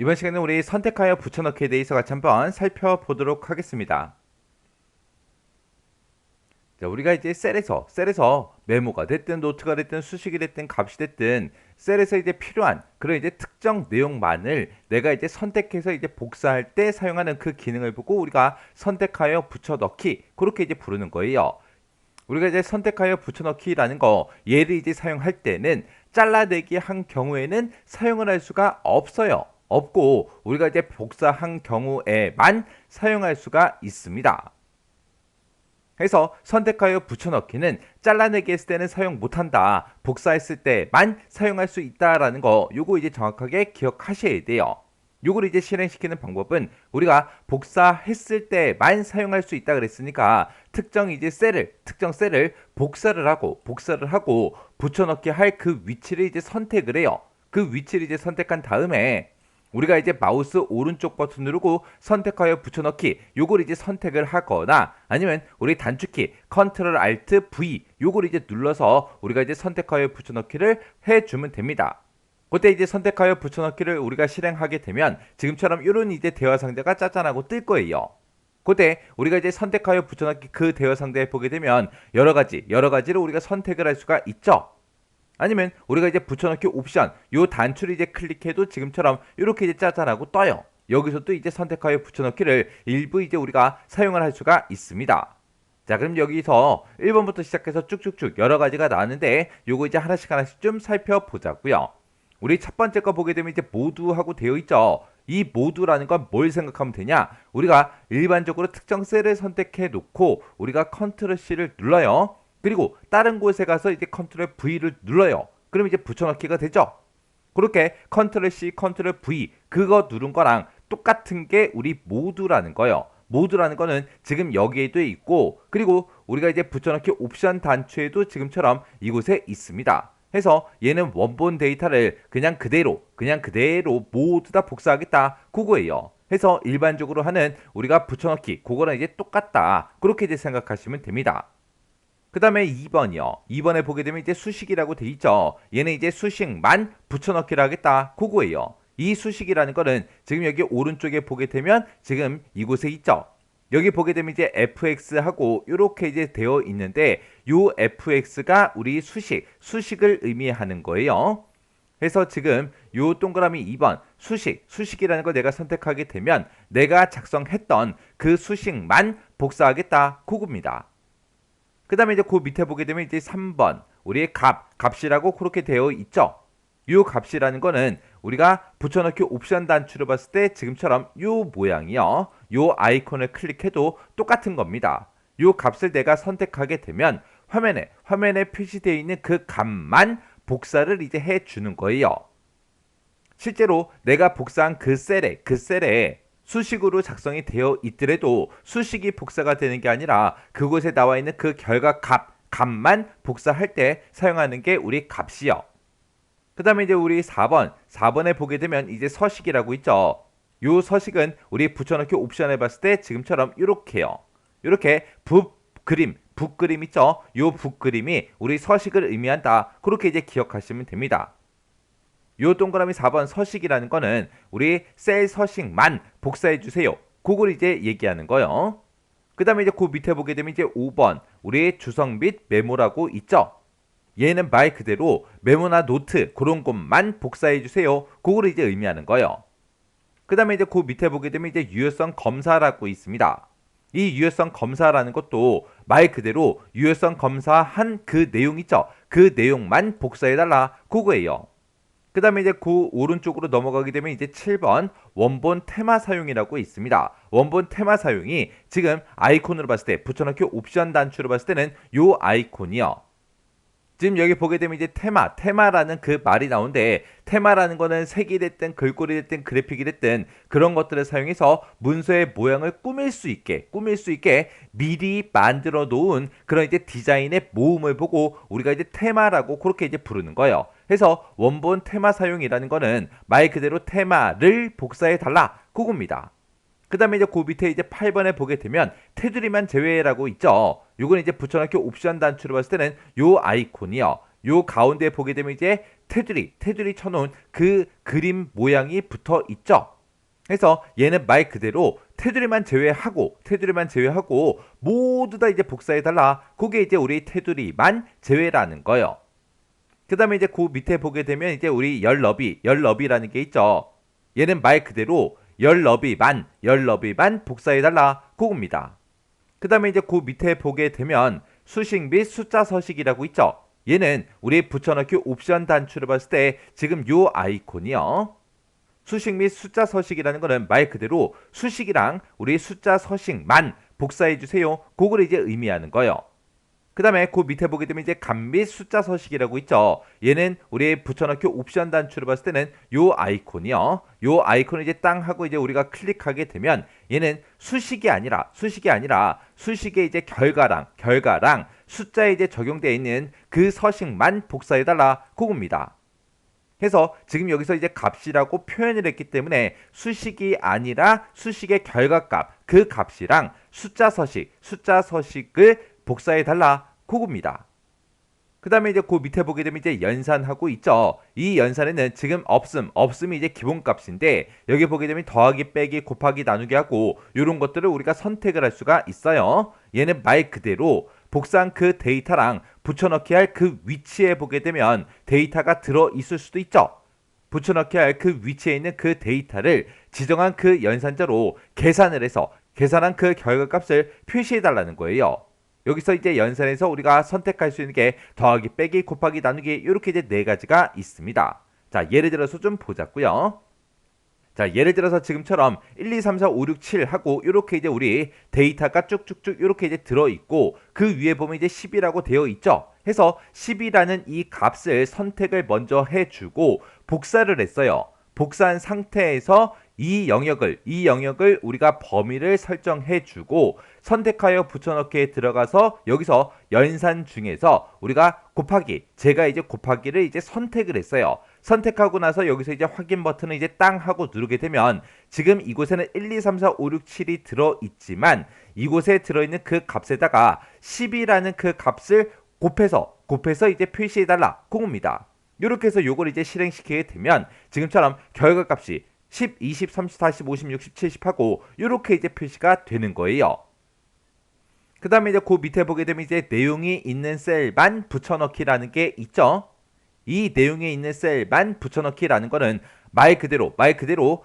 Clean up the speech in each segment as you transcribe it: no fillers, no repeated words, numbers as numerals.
이번 시간에 우리 선택하여 붙여넣기에 대해서 같이 한번 살펴보도록 하겠습니다. 자, 우리가 이제 셀에서 메모가 됐든 노트가 됐든 수식이 됐든 값이 됐든 셀에서 이제 필요한 그런 이제 특정 내용만을 내가 이제 선택해서 이제 복사할 때 사용하는 그 기능을 보고 우리가 선택하여 붙여넣기 그렇게 이제 부르는 거예요. 우리가 이제 선택하여 붙여넣기라는 거 얘를 이제 사용할 때는 잘라내기 한 경우에는 사용을 할 수가 없어요. 없고 우리가 이제 복사한 경우에만 사용할 수가 있습니다. 그래서 선택하여 붙여넣기는 잘라내기 했을 때는 사용 못한다. 복사했을 때만 사용할 수 있다라는 거 요거 이제 정확하게 기억하셔야 돼요. 요걸 이제 실행시키는 방법은 우리가 복사했을 때만 사용할 수 있다 그랬으니까 특정 셀을 복사를 하고 붙여넣기 할 그 위치를 이제 선택을 해요. 그 위치를 이제 선택한 다음에 우리가 이제 마우스 오른쪽 버튼 누르고 선택하여 붙여넣기 요걸 이제 선택을 하거나 아니면 우리 단축키 컨트롤 알트 V 요걸 이제 눌러서 우리가 이제 선택하여 붙여넣기를 해주면 됩니다. 그때 이제 선택하여 붙여넣기를 우리가 실행하게 되면 지금처럼 이런 이제 대화 상자가 짜잔하고 뜰 거예요. 그때 우리가 이제 선택하여 붙여넣기 그 대화 상자에 보게 되면 여러 가지를 우리가 선택을 할 수가 있죠. 아니면 우리가 이제 붙여넣기 옵션 요 단추를 이제 클릭해도 지금처럼 이렇게 이제 짜잔하고 떠요. 여기서 또 이제 선택하여 붙여넣기를 일부 이제 우리가 사용을 할 수가 있습니다. 자, 그럼 여기서 1번부터 시작해서 쭉쭉쭉 여러 가지가 나왔는데 요거 이제 하나씩 좀 살펴보자고요. 우리 첫 번째 거 보게 되면 이제 모두하고 되어 있죠. 이 모두라는 건 뭘 생각하면 되냐? 우리가 일반적으로 특정 셀을 선택해 놓고 우리가 컨트롤 C를 눌러요. 그리고 다른 곳에 가서 이제 컨트롤 V를 눌러요. 그럼 이제 붙여넣기가 되죠. 그렇게 컨트롤 C, 컨트롤 V 그거 누른 거랑 똑같은 게 우리 모두라는 거예요. 모두라는 거는 지금 여기에도 있고 그리고 우리가 이제 붙여넣기 옵션 단추에도 지금처럼 이곳에 있습니다. 해서 얘는 원본 데이터를 그냥 그대로 모두 다 복사하겠다 그거예요. 해서 일반적으로 하는 우리가 붙여넣기 그거랑 이제 똑같다 그렇게 이제 생각하시면 됩니다. 그 다음에 2번이요. 2번에 보게 되면 이제 수식이라고 돼 있죠. 얘는 이제 수식만 붙여넣기를 하겠다 그거예요. 이 수식이라는 거는 지금 여기 오른쪽에 보게 되면 지금 이곳에 있죠. 여기 보게 되면 이제 fx하고 이렇게 이제 되어 있는데 요 fx가 우리 수식을 의미하는 거예요. 그래서 지금 요 동그라미 2번 수식이라는 걸 내가 선택하게 되면 내가 작성했던 그 수식만 복사하겠다 그겁니다. 그 다음에 이제 그 밑에 보게 되면 이제 3번 우리의 값이라고 그렇게 되어 있죠. 요 값이라는 거는 우리가 붙여넣기 옵션 단추를 봤을 때 지금처럼 요 모양이요. 요 아이콘을 클릭해도 똑같은 겁니다. 요 값을 내가 선택하게 되면 화면에 표시되어 있는 그 값만 복사를 이제 해주는 거예요. 실제로 내가 복사한 그 셀에 수식으로 작성이 되어 있더라도 수식이 복사가 되는 게 아니라 그곳에 나와 있는 그 결과 값만 복사할 때 사용하는 게 우리 값이요. 그 다음에 이제 우리 4번에 보게 되면 이제 서식이라고 있죠. 요 서식은 우리 붙여넣기 옵션을 봤을 때 지금처럼 이렇게요. 이렇게 붓그림 있죠. 요 붓그림이 우리 서식을 의미한다. 그렇게 이제 기억하시면 됩니다. 요 동그라미 4번 서식이라는 거는 우리 셀 서식만 복사해 주세요. 그걸 이제 얘기하는 거예요. 그 다음에 이제 그 밑에 보게 되면 이제 5번 우리 주석 및 메모라고 있죠. 얘는 말 그대로 메모나 노트 그런 것만 복사해 주세요. 그걸 이제 의미하는 거예요. 그 다음에 이제 그 밑에 보게 되면 이제 유효성 검사라고 있습니다. 이 유효성 검사라는 것도 말 그대로 유효성 검사한 그 내용 있죠. 그 내용만 복사해 달라 그거예요. 그 다음에 이제 그 오른쪽으로 넘어가게 되면 이제 7번 원본 테마 사용이라고 있습니다. 원본 테마 사용이 지금 아이콘으로 봤을 때 붙여넣기 옵션 단추로 봤을 때는 요 아이콘이요. 지금 여기 보게 되면 이제 테마라는 그 말이 나오는데 테마라는 거는 색이 됐든 글꼴이 됐든 그래픽이 됐든 그런 것들을 사용해서 문서의 모양을 꾸밀 수 있게 미리 만들어 놓은 그런 이제 디자인의 모음을 보고 우리가 이제 테마라고 그렇게 이제 부르는 거예요. 그래서 원본 테마 사용이라는 거는 말 그대로 테마를 복사해 달라 그겁니다. 그 다음에 이제 그 밑에 이제 8번에 보게 되면 테두리만 제외라고 있죠. 요건 이제 붙여넣기 옵션 단추로 봤을 때는 요 아이콘이요. 요 가운데 보게 되면 이제 테두리 쳐놓은 그 그림 모양이 붙어 있죠. 그래서 얘는 말 그대로 테두리만 제외하고 모두 다 이제 복사해달라. 그게 이제 우리 테두리만 제외라는 거예요. 그 다음에 이제 그 밑에 보게 되면 이제 우리 열너비라는 게 있죠. 얘는 말 그대로 열너비만 복사해달라. 그겁니다. 그 다음에 이제 그 밑에 보게 되면 수식 및 숫자 서식이라고 있죠. 얘는 우리 붙여넣기 옵션 단추를 봤을 때 지금 요 아이콘이요. 수식 및 숫자 서식이라는 거는 말 그대로 수식이랑 우리 숫자 서식만 복사해 주세요. 그걸 이제 의미하는 거예요. 그 다음에 그 밑에 보게 되면 이제 값 및 숫자 서식이라고 있죠. 얘는 우리 붙여넣기 옵션 단추를 봤을 때는 요 아이콘이요. 요 아이콘을 이제 땅 하고 이제 우리가 클릭하게 되면 얘는 수식이 아니라 수식의 이제 결과랑 숫자에 이제 적용되어 있는 그 서식만 복사해달라. 그겁니다. 해서 지금 여기서 이제 값이라고 표현을 했기 때문에 수식이 아니라 수식의 결과값, 그 값이랑 숫자 서식을 복사해달라. 그겁니다. 그 다음에 이제 그 밑에 보게 되면 이제 연산하고 있죠. 이 연산에는 지금 없음이 이제 기본값인데 여기 보게 되면 더하기, 빼기, 곱하기, 나누기 하고 이런 것들을 우리가 선택을 할 수가 있어요. 얘는 말 그대로 복사한 그 데이터랑 붙여넣기 할 그 위치에 보게 되면 데이터가 들어있을 수도 있죠. 붙여넣기 할 그 위치에 있는 그 데이터를 지정한 그 연산자로 계산을 해서 계산한 그 결과값을 표시해달라는 거예요. 여기서 이제 연산에서 우리가 선택할 수 있는 게 더하기, 빼기, 곱하기, 나누기 이렇게 이제 네 가지가 있습니다. 자, 예를 들어서 좀 보자고요. 자, 예를 들어서 지금처럼 1, 2, 3, 4, 5, 6, 7 하고 이렇게 이제 우리 데이터가 쭉쭉쭉 이렇게 이제 들어있고 그 위에 보면 이제 10이라고 되어 있죠. 해서 10이라는 이 값을 선택을 먼저 해주고 복사를 했어요. 복사한 상태에서 이 영역을 우리가 범위를 설정해주고 선택하여 붙여넣기에 들어가서 여기서 연산 중에서 우리가 제가 이제 곱하기를 이제 선택을 했어요. 선택하고 나서 여기서 이제 확인 버튼을 이제 땅 하고 누르게 되면 지금 이곳에는 1, 2, 3, 4, 5, 6, 7이 들어있지만 이곳에 들어있는 그 값에다가 10이라는 그 값을 곱해서 이제 표시해달라. 그겁니다. 이렇게 해서 요걸 이제 실행시키게 되면 지금처럼 결과값이 10, 20, 30, 40, 50, 60, 70 하고 이렇게 이제 표시가 되는 거예요. 그 다음에 이제 그 밑에 보게 되면 이제 내용이 있는 셀만 붙여넣기라는 게 있죠. 이 내용에 있는 셀만 붙여넣기라는 거는 말 그대로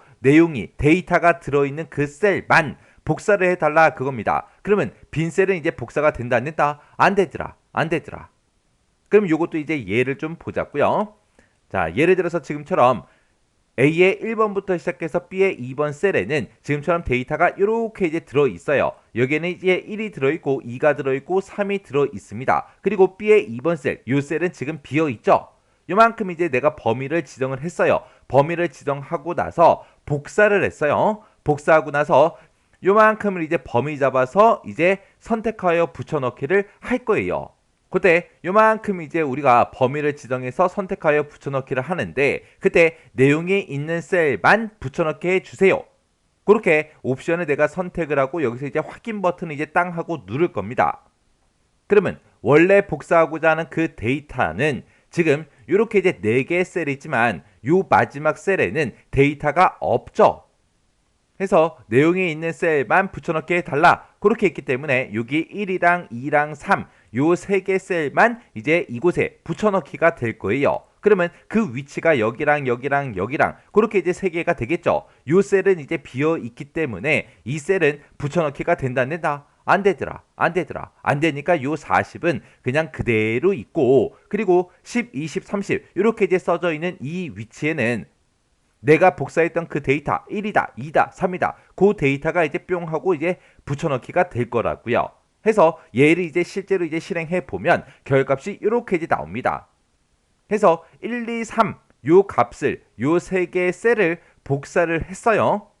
데이터가 들어있는 그 셀만 복사를 해달라 그겁니다. 그러면 빈 셀은 이제 복사가 된다 안 된다? 안 되더라. 그럼 요것도 이제 예를 좀 보자고요. 자, 예를 들어서 지금처럼 A의 1번부터 시작해서 B의 2번 셀에는 지금처럼 데이터가 이렇게 이제 들어있어요. 여기에는 이제 1이 들어있고 2가 들어있고 3이 들어있습니다. 그리고 B의 2번 셀, 이 셀은 지금 비어있죠. 요만큼 이제 내가 범위를 지정을 했어요. 범위를 지정하고 나서 복사를 했어요. 복사하고 나서 요만큼을 이제 범위 잡아서 이제 선택하여 붙여넣기를 할 거예요. 그때 요만큼 이제 우리가 범위를 지정해서 선택하여 붙여넣기를 하는데 그때 내용이 있는 셀만 붙여넣기 해주세요. 그렇게 옵션을 내가 선택을 하고 여기서 이제 확인 버튼을 이제 땅 하고 누를 겁니다. 그러면 원래 복사하고자 하는 그 데이터는 지금 이렇게 이제 4개의 셀이 있지만 요 마지막 셀에는 데이터가 없죠. 해서 내용이 있는 셀만 붙여넣기 해달라. 그렇게 했기 때문에 여기 1이랑 2랑 3 요 3개 셀만 이제 이곳에 붙여넣기가 될 거예요. 그러면 그 위치가 여기랑 그렇게 이제 3개가 되겠죠. 요 셀은 이제 비어 있기 때문에 이 셀은 붙여넣기가 된다 안 된다? 안 되더라. 안 되니까 요 40은 그냥 그대로 있고 그리고 10, 20, 30 이렇게 이제 써져 있는 이 위치에는 내가 복사했던 그 데이터 1이다, 2다, 3이다. 그 데이터가 이제 뿅 하고 이제 붙여넣기가 될 거라고요. 해서 얘를 이제 실제로 이제 실행해 보면 결과값이 이렇게 이제 나옵니다. 해서 1, 2, 3 요 값을 요 3개의 셀을 복사를 했어요.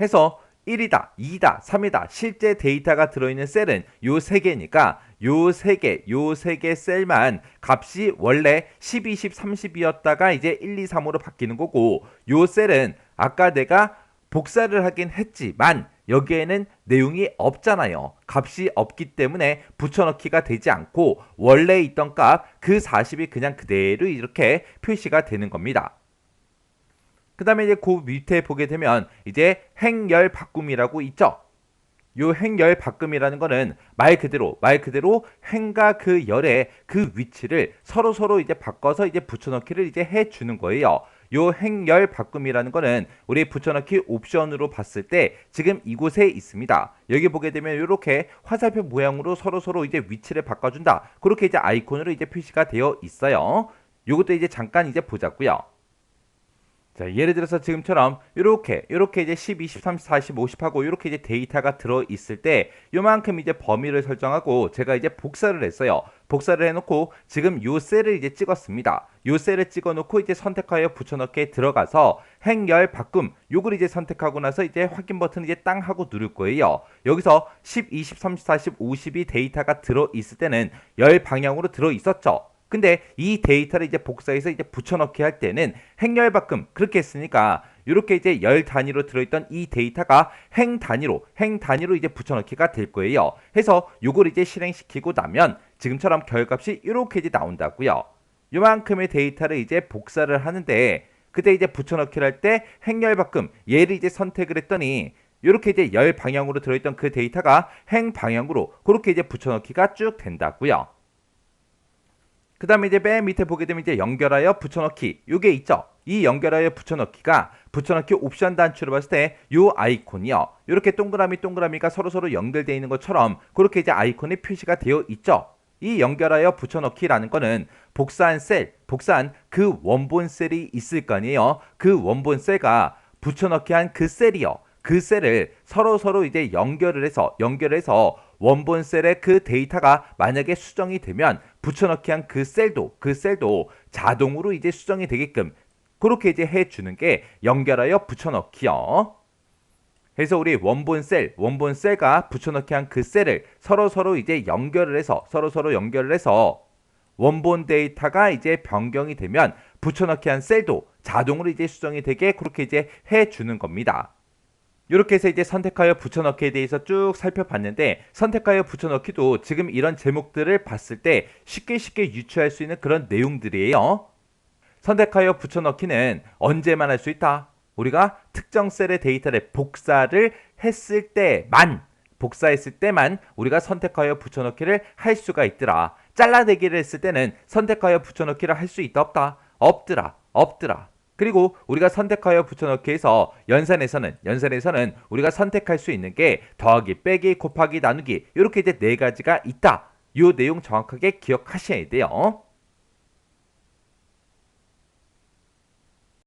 해서 1이다, 2다, 3이다. 실제 데이터가 들어있는 셀은 요 3개니까 요 3개 셀만 값이 원래 10, 20, 30이었다가 이제 1, 2, 3으로 바뀌는 거고 요 셀은 아까 내가 복사를 하긴 했지만 여기에는 내용이 없잖아요. 값이 없기 때문에 붙여넣기가 되지 않고 원래 있던 값 그 40이 그냥 그대로 이렇게 표시가 되는 겁니다. 그 다음에 이제 그 밑에 보게 되면 이제 행열 바꿈이라고 있죠. 요 행열 바꿈이라는 거는 말 그대로 행과 그 열의 그 위치를 서로 이제 바꿔서 이제 붙여넣기를 이제 해 주는 거예요. 요 행열 바꿈이라는 거는 우리 붙여넣기 옵션으로 봤을 때 지금 이곳에 있습니다. 여기 보게 되면 이렇게 화살표 모양으로 서로 이제 위치를 바꿔준다. 그렇게 이제 아이콘으로 이제 표시가 되어 있어요. 요것도 이제 잠깐 이제 보자고요. 자, 예를 들어서 지금처럼 이렇게 이제 10, 20, 30, 40, 50하고 이렇게 이제 데이터가 들어 있을 때 요만큼 이제 범위를 설정하고 제가 이제 복사를 했어요. 복사를 해놓고 지금 요 셀을 이제 찍었습니다. 요 셀을 찍어놓고 이제 선택하여 붙여넣기에 들어가서 행열 바꿈 요걸 이제 선택하고 나서 이제 확인 버튼 이제 땅 하고 누를 거예요. 여기서 10, 20, 30, 40, 50이 데이터가 들어 있을 때는 열 방향으로 들어 있었죠. 근데 이 데이터를 이제 복사해서 이제 붙여넣기 할 때는 행열 바꿈 그렇게 했으니까 이렇게 이제 열 단위로 들어있던 이 데이터가 행 단위로 이제 붙여넣기가 될 거예요. 해서 요걸 이제 실행시키고 나면 지금처럼 결값이 이렇게 이제 나온다고요. 요만큼의 데이터를 이제 복사를 하는데 그때 이제 붙여넣기를 할 때 행열 바꿈 얘를 이제 선택을 했더니 이렇게 이제 열 방향으로 들어있던 그 데이터가 행 방향으로 그렇게 이제 붙여넣기가 쭉 된다고요. 그 다음에 이제 맨 밑에 보게 되면 이제 연결하여 붙여넣기 요게 있죠. 이 연결하여 붙여넣기가 붙여넣기 옵션 단추로 봤을 때 요 아이콘이요. 이렇게 동그라미가 서로 연결되어 있는 것처럼 그렇게 이제 아이콘이 표시가 되어 있죠. 이 연결하여 붙여넣기라는 거는 복사한 그 원본 셀이 있을 거 아니에요. 그 원본 셀과 붙여넣기 한 그 셀이요. 그 셀을 서로 이제 연결을 해서 원본 셀의 그 데이터가 만약에 수정이 되면 붙여넣기 한 그 셀도 자동으로 이제 수정이 되게끔 그렇게 이제 해주는 게 연결하여 붙여넣기요. 그래서 우리 원본 셀과 붙여넣기 한 그 셀을 서로 이제 연결을 해서 원본 데이터가 이제 변경이 되면 붙여넣기 한 셀도 자동으로 이제 수정이 되게 그렇게 이제 해주는 겁니다. 이렇게 해서 이제 선택하여 붙여넣기에 대해서 쭉 살펴봤는데 선택하여 붙여넣기도 지금 이런 제목들을 봤을 때 쉽게 유추할 수 있는 그런 내용들이에요. 선택하여 붙여넣기는 언제만 할 수 있다? 우리가 특정 셀의 데이터를 복사했을 때만 우리가 선택하여 붙여넣기를 할 수가 있더라. 잘라내기를 했을 때는 선택하여 붙여넣기를 할 수 있다 없다? 없더라. 그리고 우리가 선택하여 붙여넣기에서 연산에서는 우리가 선택할 수 있는 게 더하기, 빼기, 곱하기, 나누기 이렇게 이제 네 가지가 있다. 이 내용 정확하게 기억하셔야 돼요.